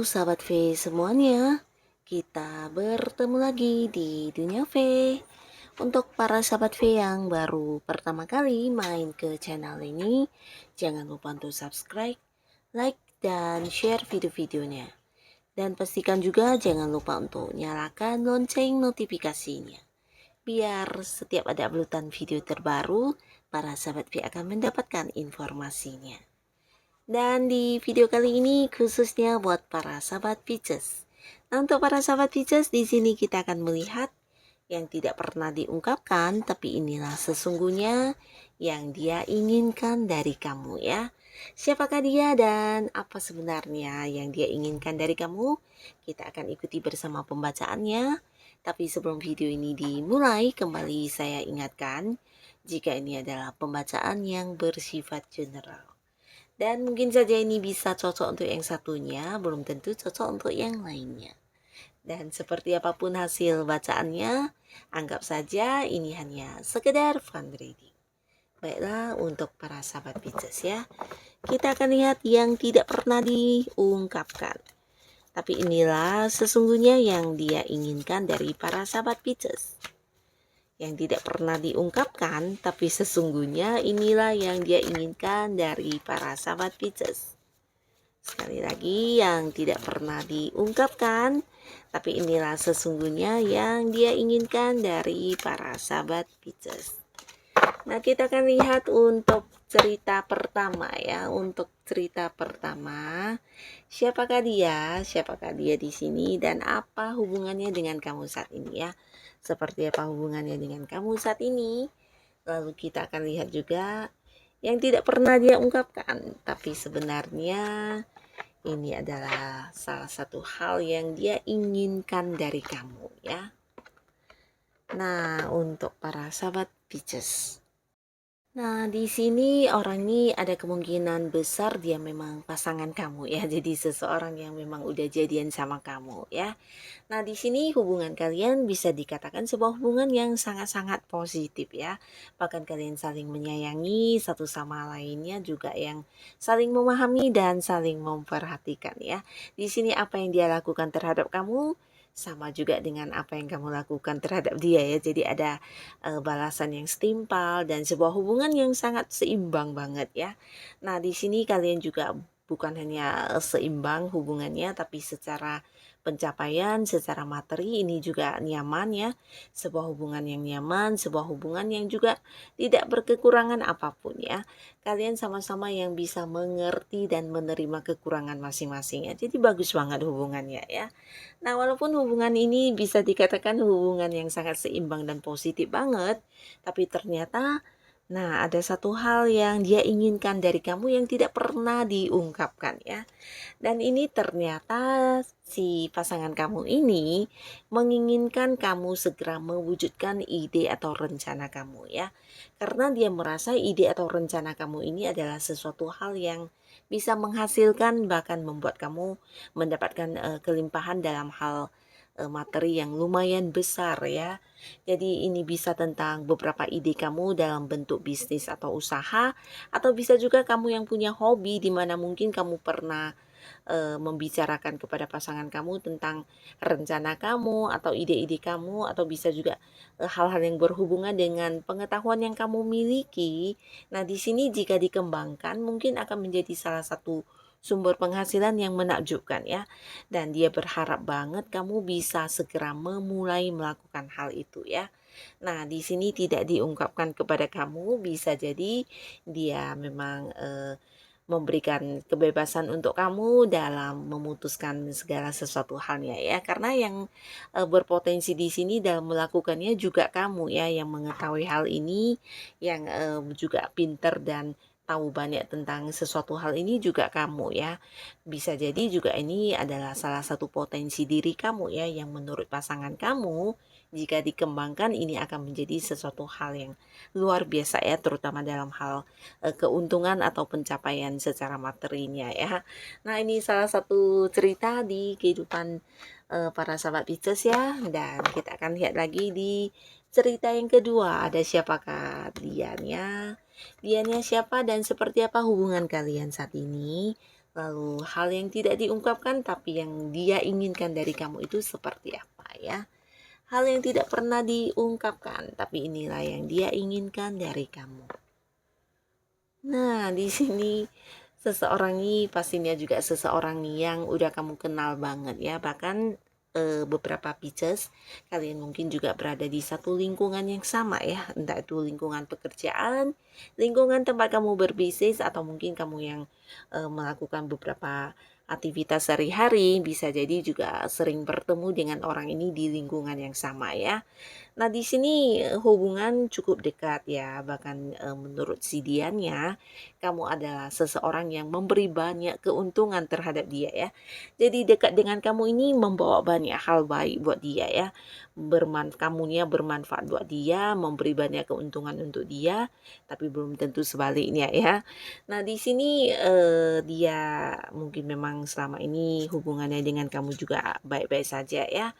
sahabat V semuanya, kita bertemu lagi di Dunia V. Untuk para sahabat V yang baru pertama kali main ke channel ini, jangan lupa untuk subscribe, like, dan share video-videonya. Dan pastikan juga jangan lupa untuk nyalakan lonceng notifikasinya. Biar setiap ada uploadan video terbaru, para sahabat V akan mendapatkan informasinya. Dan di video kali ini khususnya buat para sahabat Pisces. Nah, untuk para sahabat Pisces, di sini kita akan melihat yang tidak pernah diungkapkan, tapi inilah sesungguhnya yang dia inginkan dari kamu ya. Siapakah dia dan apa sebenarnya yang dia inginkan dari kamu? Kita akan ikuti bersama pembacaannya. Tapi sebelum video ini dimulai, kembali saya ingatkan, jika ini adalah pembacaan yang bersifat general. Dan mungkin saja ini bisa cocok untuk yang satunya, belum tentu cocok untuk yang lainnya. Dan seperti apapun hasil bacaannya, anggap saja ini hanya sekedar fun reading. Baiklah, untuk para sahabat Pisces ya, kita akan lihat yang tidak pernah diungkapkan. Tapi inilah sesungguhnya yang dia inginkan dari para sahabat Pisces. Yang tidak pernah diungkapkan, tapi sesungguhnya inilah yang dia inginkan dari para sahabat Pisces. Sekali lagi, yang tidak pernah diungkapkan, tapi inilah sesungguhnya yang dia inginkan dari para sahabat Pisces. Nah, kita akan lihat untuk cerita pertama ya. Untuk cerita pertama, siapakah dia? Siapakah dia di sini dan apa hubungannya dengan kamu saat ini ya? Seperti apa hubungannya dengan kamu saat ini? Lalu kita akan lihat juga yang tidak pernah dia ungkapkan, tapi sebenarnya ini adalah salah satu hal yang dia inginkan dari kamu ya. Nah, untuk para sahabat Pisces. Nah, di sini orang ini ada kemungkinan besar dia memang pasangan kamu ya. Jadi seseorang yang memang udah jadian sama kamu ya. Nah, di sini hubungan kalian bisa dikatakan sebuah hubungan yang sangat-sangat positif ya. Bahkan kalian saling menyayangi satu sama lainnya, juga yang saling memahami dan saling memperhatikan ya. Di sini apa yang dia lakukan terhadap kamu sama juga dengan apa yang kamu lakukan terhadap dia ya. Jadi ada balasan yang setimpal dan sebuah hubungan yang sangat seimbang banget ya. Nah, di sini kalian juga bukan hanya seimbang hubungannya, tapi secara pencapaian, secara materi ini juga nyaman ya. Sebuah hubungan yang nyaman, sebuah hubungan yang juga tidak berkekurangan apapun ya. Kalian sama-sama yang bisa mengerti dan menerima kekurangan masing-masing ya. Jadi bagus banget hubungannya ya. Nah, walaupun hubungan ini bisa dikatakan hubungan yang sangat seimbang dan positif banget, tapi ternyata ada satu hal yang dia inginkan dari kamu yang tidak pernah diungkapkan ya. Dan ini ternyata si pasangan kamu ini menginginkan kamu segera mewujudkan ide atau rencana kamu ya. Karena dia merasa ide atau rencana kamu ini adalah sesuatu hal yang bisa menghasilkan, bahkan membuat kamu mendapatkan kelimpahan dalam hal materi yang lumayan besar ya. Jadi ini bisa tentang beberapa ide kamu dalam bentuk bisnis atau usaha, atau bisa juga kamu yang punya hobi di mana mungkin kamu pernah membicarakan kepada pasangan kamu tentang rencana kamu atau ide-ide kamu, atau bisa juga hal-hal yang berhubungan dengan pengetahuan yang kamu miliki. Nah, di sini jika dikembangkan mungkin akan menjadi salah satu sumber penghasilan yang menakjubkan ya. Dan dia berharap banget kamu bisa segera memulai melakukan hal itu ya. Nah, di sini tidak diungkapkan kepada kamu, bisa jadi dia memang memberikan kebebasan untuk kamu dalam memutuskan segala sesuatu halnya ya. Karena yang berpotensi di sini dalam melakukannya juga kamu ya, yang mengetahui hal ini, yang juga pinter dan tahu banyak tentang sesuatu hal ini juga kamu ya. Bisa jadi juga ini adalah salah satu potensi diri kamu ya, yang menurut pasangan kamu jika dikembangkan ini akan menjadi sesuatu hal yang luar biasa ya, terutama dalam hal keuntungan atau pencapaian secara materinya ya. Nah, ini salah satu cerita di kehidupan para sahabat Pisces ya. Dan kita akan lihat lagi di cerita yang kedua, ada siapakah Diannya? Diannya siapa dan seperti apa hubungan kalian saat ini? Lalu hal yang tidak diungkapkan tapi yang dia inginkan dari kamu itu seperti apa ya? Hal yang tidak pernah diungkapkan tapi inilah yang dia inginkan dari kamu. Nah, di sini seseorang ini pastinya juga seseorang yang udah kamu kenal banget ya. Bahkan beberapa Pisces kalian mungkin juga berada di satu lingkungan yang sama ya, entah itu lingkungan pekerjaan, lingkungan tempat kamu berbisnis, atau mungkin kamu yang melakukan beberapa aktivitas sehari-hari, bisa jadi juga sering bertemu dengan orang ini di lingkungan yang sama ya. Nah, di sini hubungan cukup dekat ya, bahkan menurut si Diannya, kamu adalah seseorang yang memberi banyak keuntungan terhadap dia ya. Jadi dekat dengan kamu ini membawa banyak hal baik buat dia ya. Kamunya bermanfaat buat dia, memberi banyak keuntungan untuk dia, tapi belum tentu sebaliknya ya. Nah, di sini dia mungkin memang selama ini hubungannya dengan kamu juga baik-baik saja ya.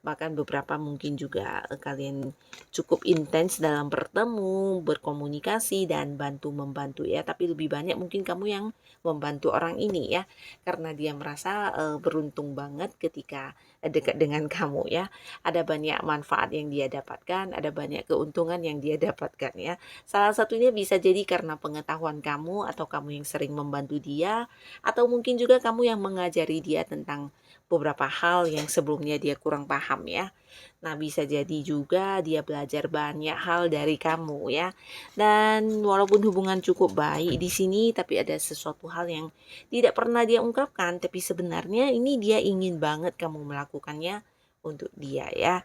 Bahkan beberapa mungkin juga kalian cukup intens dalam bertemu, berkomunikasi dan bantu-membantu ya. Tapi lebih banyak mungkin kamu yang membantu orang ini ya. Karena dia merasa beruntung banget ketika dekat dengan kamu ya. Ada banyak manfaat yang dia dapatkan, ada banyak keuntungan yang dia dapatkan ya. Salah satunya bisa jadi karena pengetahuan kamu atau kamu yang sering membantu dia, atau mungkin juga kamu yang mengajari dia tentang beberapa hal yang sebelumnya dia kurang paham ya. Nah, bisa jadi juga dia belajar banyak hal dari kamu ya. Dan walaupun hubungan cukup baik di sini, tapi ada sesuatu hal yang tidak pernah dia ungkapkan, tapi sebenarnya ini dia ingin banget kamu melakukannya untuk dia ya.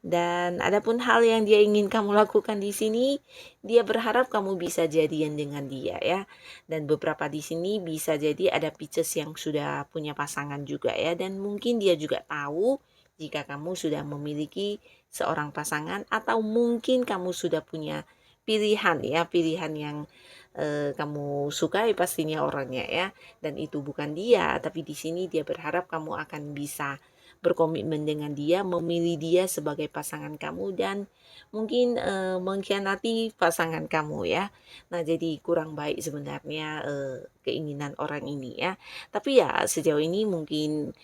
Dan adapun hal yang dia ingin kamu lakukan di sini, dia berharap kamu bisa jadian dengan dia ya. Dan beberapa di sini bisa jadi ada Pisces yang sudah punya pasangan juga ya, dan mungkin dia juga tahu jika kamu sudah memiliki seorang pasangan, atau mungkin kamu sudah punya pilihan ya, pilihan yang kamu sukai pastinya orangnya ya, dan itu bukan dia, tapi di sini dia berharap kamu akan bisa berkomitmen dengan dia, memilih dia sebagai pasangan kamu, dan mungkin mengkhianati pasangan kamu ya. Nah, jadi kurang baik sebenarnya keinginan orang ini ya. Tapi ya sejauh ini mungkin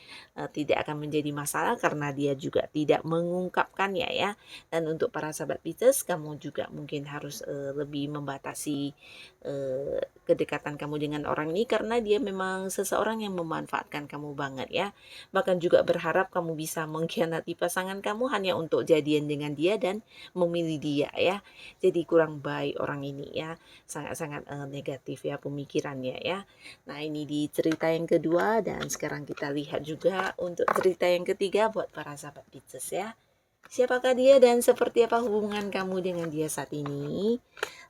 tidak akan menjadi masalah karena dia juga tidak mengungkapkannya ya. Dan untuk para sahabat Pisces, kamu juga mungkin harus lebih membatasi kedekatan kamu dengan orang ini, karena dia memang seseorang yang memanfaatkan kamu banget ya. Bahkan juga berharap kamu bisa mengkhianati pasangan kamu hanya untuk jadian dengan dia dan memilih dia ya. Jadi kurang baik orang ini ya, sangat-sangat negatif ya pemikirannya ya. Nah, ini di cerita yang kedua, dan sekarang kita lihat juga untuk cerita yang ketiga buat para sahabat Pisces ya. Siapakah dia dan seperti apa hubungan kamu dengan dia saat ini?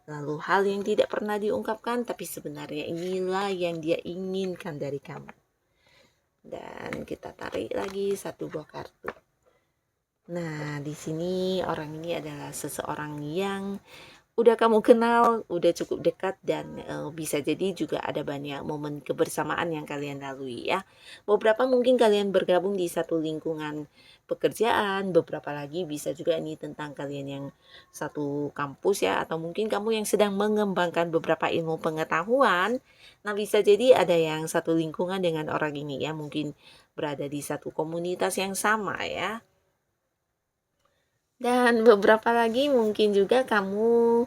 Lalu hal yang tidak pernah diungkapkan tapi sebenarnya inilah yang dia inginkan dari kamu. Dan kita tarik lagi satu buah kartu. Nah, di sini orang ini adalah seseorang yang udah kamu kenal, udah cukup dekat, dan bisa jadi juga ada banyak momen kebersamaan yang kalian lalui ya. Beberapa mungkin kalian bergabung di satu lingkungan pekerjaan, beberapa lagi bisa juga ini tentang kalian yang satu kampus ya, atau mungkin kamu yang sedang mengembangkan beberapa ilmu pengetahuan. Nah, bisa jadi ada yang satu lingkungan dengan orang ini ya, mungkin berada di satu komunitas yang sama ya. Dan beberapa lagi mungkin juga kamu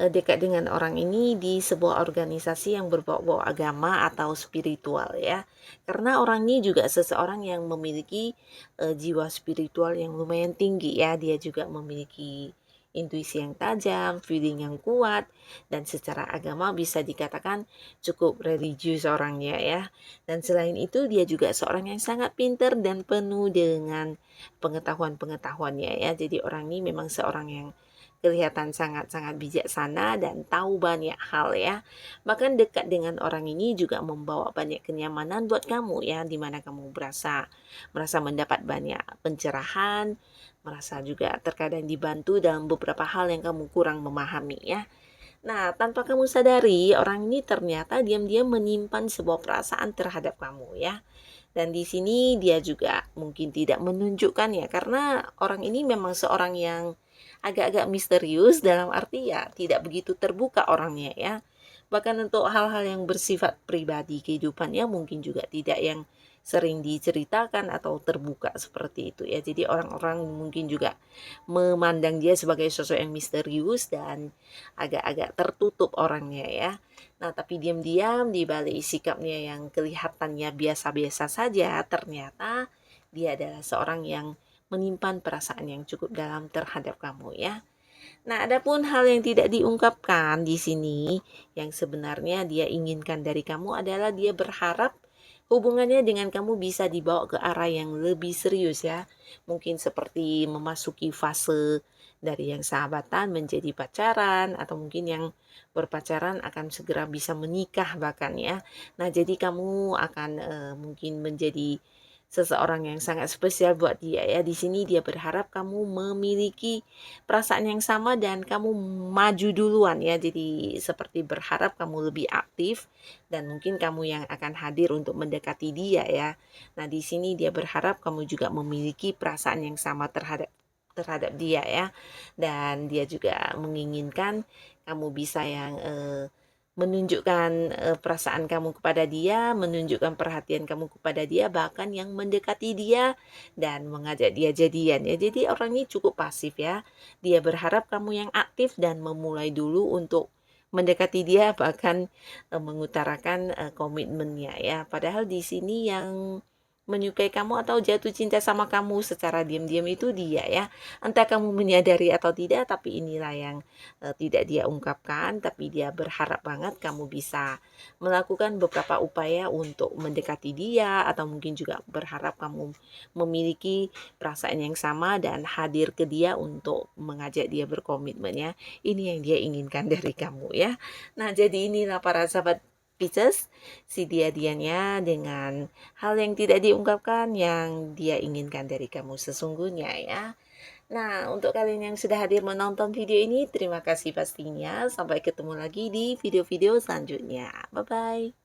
dekat dengan orang ini di sebuah organisasi yang berbau-bau agama atau spiritual ya. Karena orang ini juga seseorang yang memiliki jiwa spiritual yang lumayan tinggi ya. Dia juga memiliki intuisi yang tajam, feeling yang kuat, dan secara agama bisa dikatakan cukup religius orangnya ya. Dan selain itu dia juga seorang yang sangat pintar dan penuh dengan pengetahuan-pengetahuannya ya. Jadi orang ini memang seorang yang kelihatan sangat-sangat bijaksana dan tahu banyak hal ya. Bahkan dekat dengan orang ini juga membawa banyak kenyamanan buat kamu ya, dimana kamu merasa mendapat banyak pencerahan, merasa juga terkadang dibantu dalam beberapa hal yang kamu kurang memahami ya. Nah, tanpa kamu sadari, orang ini ternyata diam-diam menyimpan sebuah perasaan terhadap kamu ya. Dan di sini dia juga mungkin tidak menunjukkan ya, karena orang ini memang seorang yang agak-agak misterius, dalam arti ya tidak begitu terbuka orangnya ya. Bahkan untuk hal-hal yang bersifat pribadi kehidupannya mungkin juga tidak yang sering diceritakan atau terbuka seperti itu ya. Jadi orang-orang mungkin juga memandang dia sebagai sosok yang misterius dan agak-agak tertutup orangnya ya. Nah, tapi diam-diam di balik sikapnya yang kelihatannya biasa-biasa saja, ternyata dia adalah seorang yang menyimpan perasaan yang cukup dalam terhadap kamu ya. Nah, adapun hal yang tidak diungkapkan di sini yang sebenarnya dia inginkan dari kamu adalah dia berharap hubungannya dengan kamu bisa dibawa ke arah yang lebih serius ya. Mungkin seperti memasuki fase dari yang sahabatan menjadi pacaran atau mungkin yang berpacaran akan segera bisa menikah bahkan ya. Nah, jadi kamu akan mungkin menjadi seseorang yang sangat spesial buat dia ya. Di sini dia berharap kamu memiliki perasaan yang sama dan kamu maju duluan ya. Jadi seperti berharap kamu lebih aktif dan mungkin kamu yang akan hadir untuk mendekati dia ya. Nah, di sini dia berharap kamu juga memiliki perasaan yang sama terhadap terhadap dia ya. Dan dia juga menginginkan kamu bisa yang menunjukkan perasaan kamu kepada dia, menunjukkan perhatian kamu kepada dia, bahkan yang mendekati dia dan mengajak dia jadian ya. Jadi orang ini cukup pasif ya. Dia berharap kamu yang aktif dan memulai dulu untuk mendekati dia bahkan mengutarakan komitmennya ya. Padahal di sini yang menyukai kamu atau jatuh cinta sama kamu secara diam-diam itu dia ya. Entah kamu menyadari atau tidak, tapi inilah yang tidak dia ungkapkan, tapi dia berharap banget kamu bisa melakukan beberapa upaya untuk mendekati dia atau mungkin juga berharap kamu memiliki perasaan yang sama dan hadir ke dia untuk mengajak dia berkomitmen ya. Ini yang dia inginkan dari kamu ya. Nah, jadi inilah para sahabat Pisces, si dia-dianya dengan hal yang tidak diungkapkan yang dia inginkan dari kamu sesungguhnya ya. Nah, untuk kalian yang sudah hadir menonton video ini, terima kasih pastinya. Sampai ketemu lagi di video-video selanjutnya. Bye-bye.